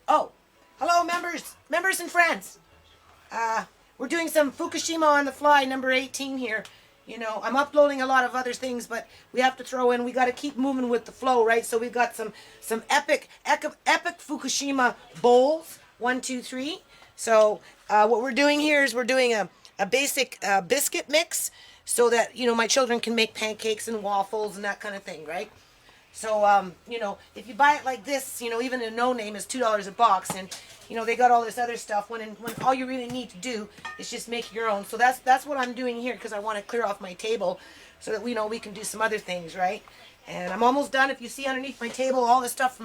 Oh, hello members and friends. We're doing some Fukushima on the fly, number 18 here. You know, I'm uploading a lot of other things, but we have to throw in, we got to keep moving with the flow, right? So we've got some epic Fukushima bowls, 1, 2, 3. So what we're doing here is we're doing a basic biscuit mix so that, you know, my children can make pancakes and waffles and that kind of thing, right? So, you know, if you buy it like this, you know, even a no name is $2 a box, and, you know, they got all this other stuff when all you really need to do is just make your own. So that's what I'm doing here, because I want to clear off my table so that we know we can do some other things, right? And I'm almost done. If you see underneath my table, all the stuff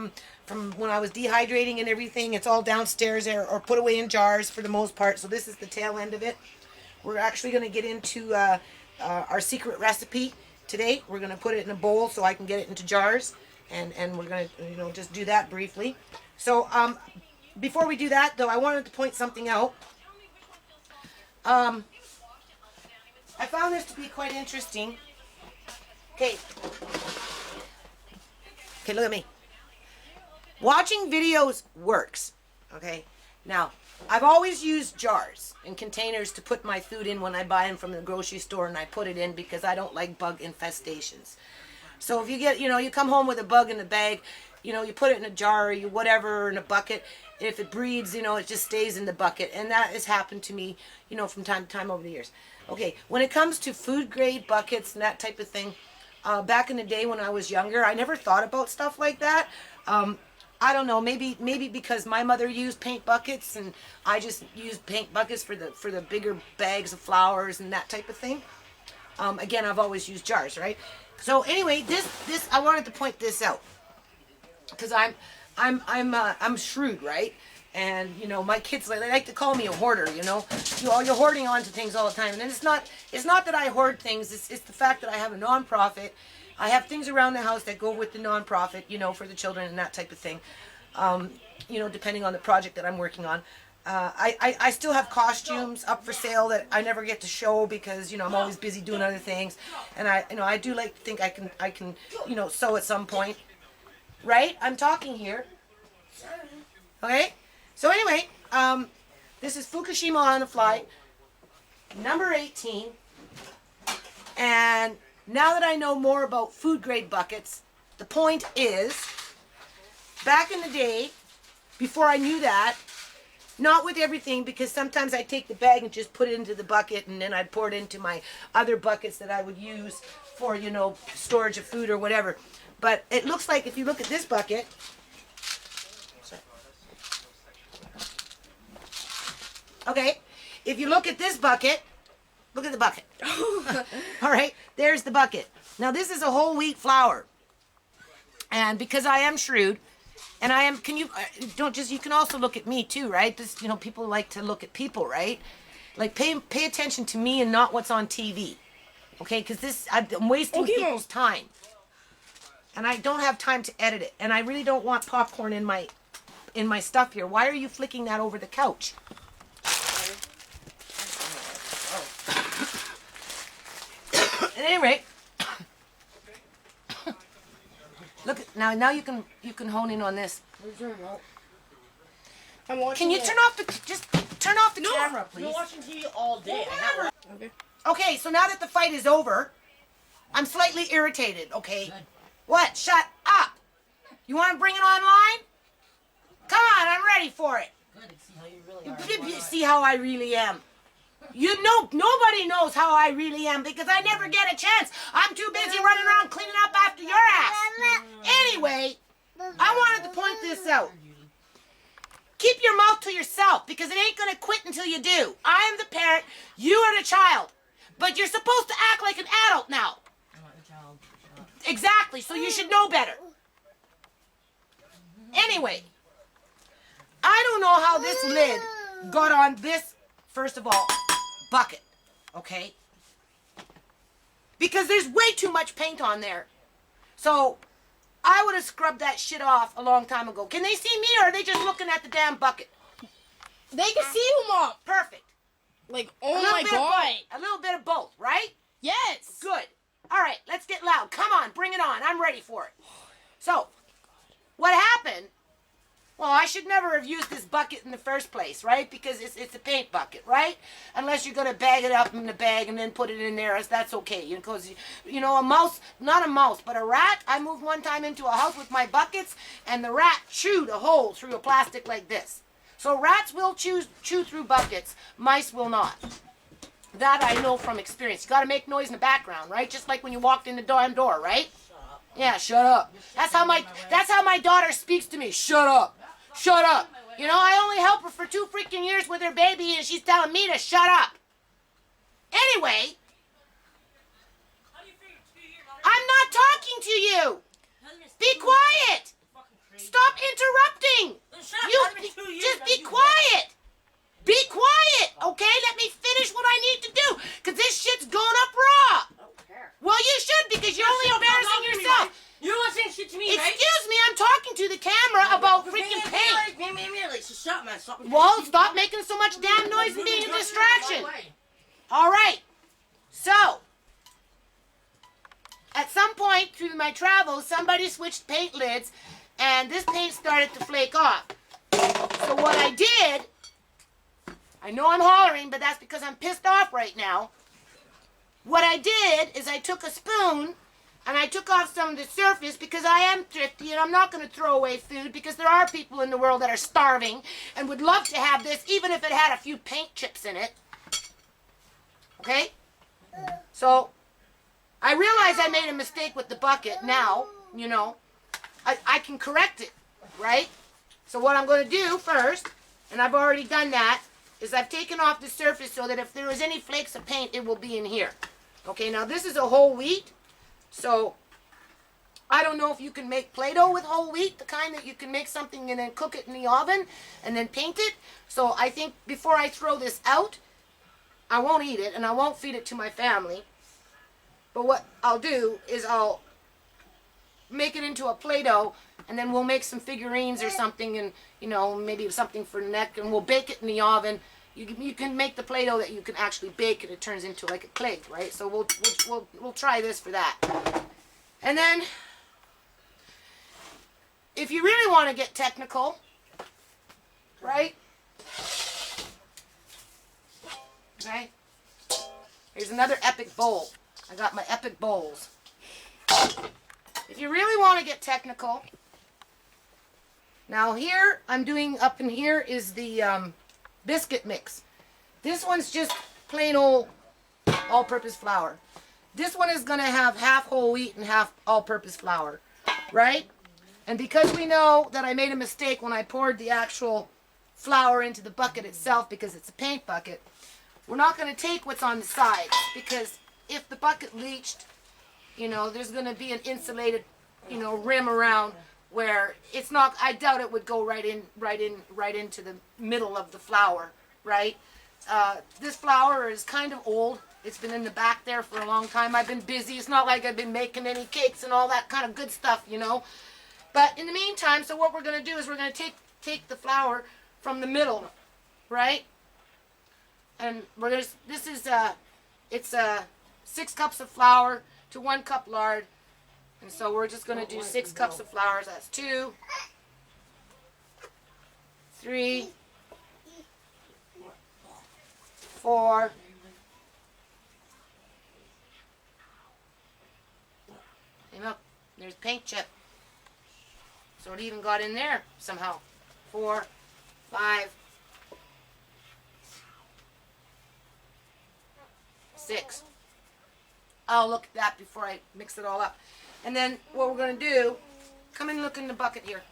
from when I was dehydrating and everything, it's all downstairs there or put away in jars for the most part. So this is the tail end of it. We're actually going to get into our secret recipe today. We're going to put it in a bowl so I can get it into jars, and we're going to, you know, just do that briefly. So before we do that, though, I wanted to point something out. I found this to be quite interesting. Okay, look at me. Watching videos works, okay? Now, I've always used jars and containers to put my food in when I buy them from the grocery store, and I put it in because I don't like bug infestations. So if you get, you know, you come home with a bug in the bag, you know, you put it in a jar or you whatever, or in a bucket. If it breeds, you know, it just stays in the bucket. And that has happened to me, you know, from time to time over the years. Okay, when it comes to food grade buckets and that type of thing, back in the day when I was younger, I never thought about stuff like that. I don't know, maybe because my mother used paint buckets and I just used paint buckets for the bigger bags of flowers and that type of thing. Again, I've always used jars, right? So anyway, this I wanted to point this out because I'm shrewd, right? And you know, my kids they like to call me a hoarder. You know, you're hoarding onto things all the time, and it's not that I hoard things. It's the fact that I have a nonprofit. I have things around the house that go with the nonprofit, you know, for the children and that type of thing. You know, depending on the project that I'm working on. I still have costumes up for sale that I never get to show because, you know, I'm always busy doing other things. And I do like to think I can, you know, sew at some point. Right? I'm talking here. Okay? So anyway, this is Fukushima on the fly, number 18. And now that I know more about food grade buckets, the point is, back in the day, before I knew that, not with everything, because sometimes I'd take the bag and just put it into the bucket, and then I'd pour it into my other buckets that I would use for, you know, storage of food or whatever. But it looks like if you look at this bucket, okay, if you look at this bucket, look at the bucket. All right, there's the bucket. Now this is a whole wheat flour. And because I am shrewd, and I am, you can also look at me too, right? This, you know, people like to look at people, right? Like pay attention to me and not what's on TV. Okay, because I'm wasting people's time. And I don't have time to edit it. And I really don't want popcorn in my stuff here. Why are you flicking that over the couch? At any rate, look now you can hone in on this. Can you turn off the camera, please? I'm watching TV all day. Okay, so now that the fight is over, I'm slightly irritated. Okay, good. What? Shut up! You want to bring it online? Come on, I'm ready for it. Good. See how you really are. See how I really am. You know, nobody knows how I really am because I never get a chance. I'm too busy running around cleaning up after your ass. Anyway, I wanted to point this out. Keep your mouth to yourself because it ain't going to quit until you do. I am the parent, you are the child. But you're supposed to act like an adult now. I'm not a child. Exactly, so you should know better. Anyway, I don't know how this lid got on this, first of all, bucket, okay? Because there's way too much paint on there. So I would have scrubbed that shit off a long time ago. Can they see me or are they just looking at the damn bucket? They can see you, Mom. Perfect. Like, oh my God. A little bit of both, right? Yes. Good. All right, let's get loud. Come on, bring it on. I'm ready for it. So, what happened Well, I should never have used this bucket in the first place, right? Because it's a paint bucket, right? Unless you're going to bag it up in the bag and then put it in there, that's okay. Because, a mouse, not a mouse, but a rat. I moved one time into a house with my buckets, and the rat chewed a hole through a plastic like this. So rats will chew through buckets. Mice will not. That I know from experience. You got to make noise in the background, right? Just like when you walked in the damn door, right? Yeah, shut up. That's how my daughter speaks to me. Shut up. Shut up. I only helped her for 2 freaking years with her baby, and she's telling me to shut up. Anyway, I'm not talking to you. Be quiet. Stop interrupting. You just be quiet. Be quiet, okay? Let me finish what I need to do, because this shit's going up raw. Well, you should, because you're only embarrassing yourself. You're not saying shit to me, right? Excuse me, I'm talking to the camera about freaking paint. So shut, man. Stop. Well, stop making so much damn noise and being a distraction. All right. So, at some point through my travels, somebody switched paint lids, and this paint started to flake off. So what I did, I know I'm hollering, but that's because I'm pissed off right now. What I did is I took a spoon and I took off some of the surface, because I am thrifty and I'm not going to throw away food, because there are people in the world that are starving and would love to have this, even if it had a few paint chips in it. Okay? So, I realize I made a mistake with the bucket now, I can correct it, right? So what I'm going to do first, and I've already done that, is I've taken off the surface so that if there is any flakes of paint, it will be in here. Okay, now this is a whole wheat, so I don't know if you can make Play-Doh with whole wheat, the kind that you can make something and then cook it in the oven and then paint it. So I think before I throw this out, I won't eat it and I won't feed it to my family. But what I'll do is I'll make it into a Play-Doh, and then we'll make some figurines or something, and maybe something for the neck, and we'll bake it in the oven. You can make the Play-Doh that you can actually bake, and it turns into like a clay, right? So we'll try this for that. And then, if you really want to get technical, right? Okay. Here's another epic bowl. I got my epic bowls. If you really want to get technical, now here I'm doing, up in here is the biscuit mix. This one's just plain old all-purpose flour. This one is going to have half whole wheat and half all-purpose flour, right? And because we know that I made a mistake when I poured the actual flour into the bucket itself, because it's a paint bucket, we're not going to take what's on the sides, because if the bucket leached, there's going to be an insulated, rim around where it's not. I doubt it would go right into the middle of the flour, right? This flour is kind of old. It's been in the back there for a long time. I've been busy. It's not like I've been making any cakes and all that kind of good stuff, But in the meantime, so what we're going to do is we're going to take the flour from the middle, right? And we're going to. This is it's 6 cups of flour to 1 cup lard. And so we're just going to do 6 cups of flour. So that's 2, 3, 4, 'There's paint chip. So it even got in there somehow. 4, 5, 6. I'll look at that before I mix it all up. And then what we're going to do, come and look in the bucket here.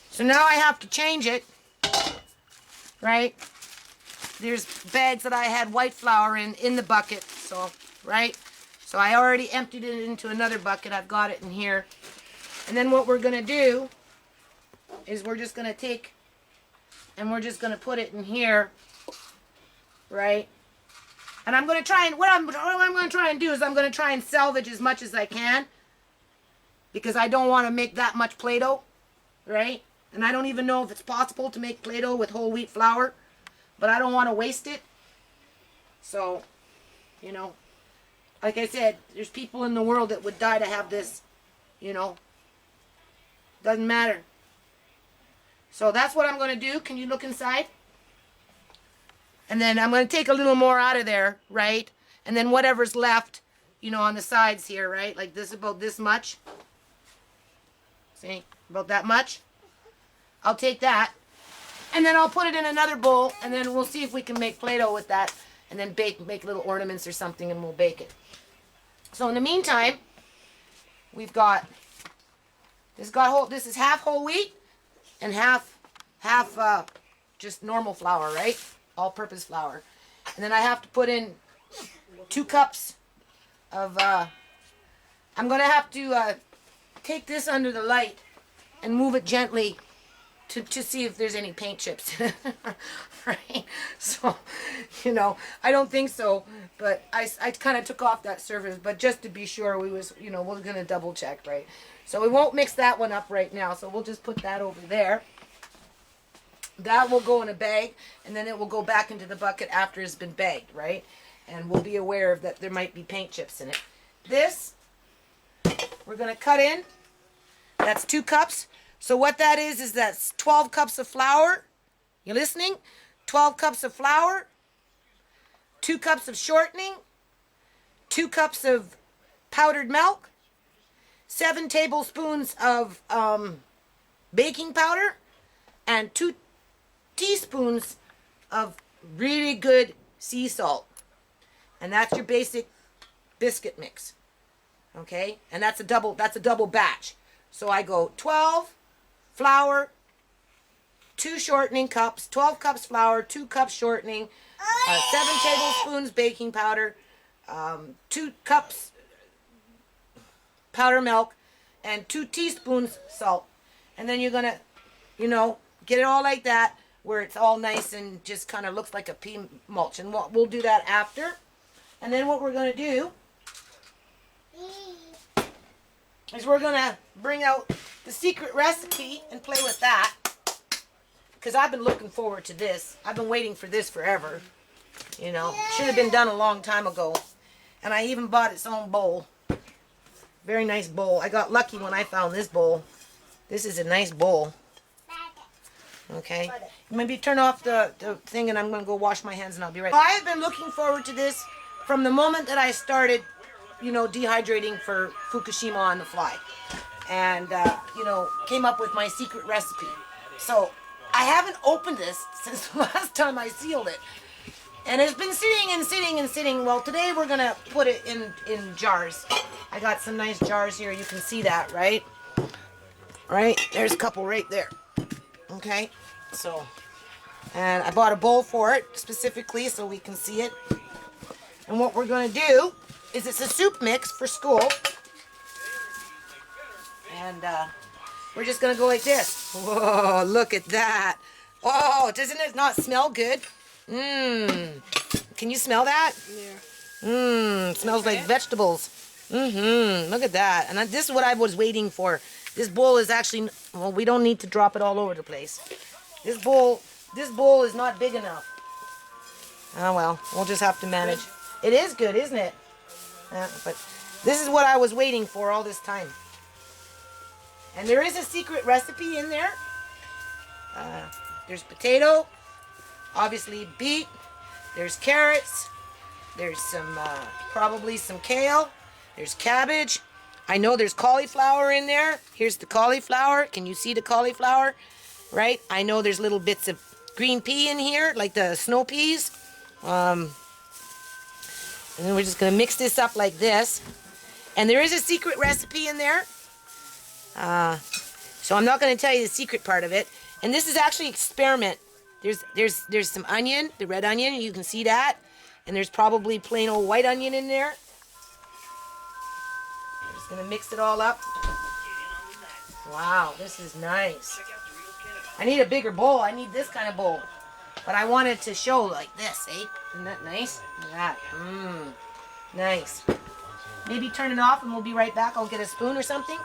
So now I have to change it, right? There's bags that I had white flour in the bucket, so, right? So I already emptied it into another bucket. I've got it in here. And then what we're going to do is we're just going to take, and we're just going to put it in here, right? And I'm going to try and, what I'm going to try and do is I'm going to try and salvage as much as I can, because I don't want to make that much Play-Doh, right? And I don't even know if it's possible to make Play-Doh with whole wheat flour, but I don't want to waste it. So, you know, like I said, there's people in the world that would die to have this you know. Doesn't matter. So that's what I'm going to do. Can you look inside? And then I'm going to take a little more out of there, right? And then whatever's left, you know, on the sides here, right? Like this, about this much. See? About that much. I'll take that. And then I'll put it in another bowl, and then we'll see if we can make Play-Doh with that, and then make little ornaments or something, and we'll bake it. So in the meantime, we've got this is half whole wheat and half just normal flour, right? All-purpose flour. And then I have to put in 2 cups of I'm gonna have to take this under the light and move it gently to see if there's any paint chips, right? So, you know, I don't think so, but I kind of took off that surface, but just to be sure, we're gonna double check, right? So we won't mix that one up right now, so we'll just put that over there. That will go in a bag, and then it will go back into the bucket after it's been bagged, right? And we'll be aware of that there might be paint chips in it. This, we're gonna cut in. That's 2 cups. So what that is that's 12 cups of flour. You listening? 12 cups of flour, 2 cups of shortening, 2 cups of powdered milk, 7 tablespoons of baking powder, and 2 teaspoons of really good sea salt. And that's your basic biscuit mix. Okay? And that's a double batch. So I go 12 flour, 2 shortening cups, 12 cups flour, 2 cups shortening, 7 tablespoons baking powder, 2 cups powder milk, and 2 teaspoons salt. And then you're gonna, you know, get it all like that, where it's all nice and just kind of looks like a pea mulch. And we'll do that after. And then what we're gonna do is we're gonna bring out the secret recipe and play with that, because I've been looking forward to this. I've been waiting for this forever. You know, should have been done a long time ago. And I even bought its own bowl. Very nice bowl. I got lucky when I found this bowl. This is a nice bowl. Okay. Maybe turn off the thing, and I'm going to go wash my hands, and I'll be right back. I have been looking forward to this from the moment that I started, you know, dehydrating for Fukushima on the fly. And, you know, came up with my secret recipe. So I haven't opened this since the last time I sealed it. And it's been sitting and sitting and sitting. Well, today we're going to put it in jars. I got some nice jars here. You can see that, right? Right? There's a couple right there. Okay? So, and I bought a bowl for it specifically so we can see it. And what we're going to do is it's a soup mix for school. And we're just going to go like this. Whoa, look at that. Oh, doesn't it not smell good? Mmm. Can you smell that? Yeah. Mmm. Smells like vegetables. Mm-hmm. Look at that. And this is what I was waiting for. This bowl is actually, well, we don't need to drop it all over the place. This bowl is not big enough. Oh, well, we'll just have to manage. It is good, isn't it? But this is what I was waiting for all this time. And there is a secret recipe in there. There's potato, obviously beet, there's carrots, there's some, probably some kale, there's cabbage. I know there's cauliflower in there. Here's the cauliflower. Can you see the cauliflower? Right? I know there's little bits of green pea in here, like the snow peas. And then we're just going to mix this up like this. And there is a secret recipe in there. So I'm not going to tell you the secret part of it. And this is actually experiment. There's some onion, the red onion, you can see that. And there's probably plain old white onion in there. I'm just going to mix it all up. Wow, this is nice. I need a bigger bowl. I need this kind of bowl. But I wanted to show like this, eh? Isn't that nice? Look at that. Mmm. Nice. Maybe turn it off and we'll be right back. I'll get a spoon or something.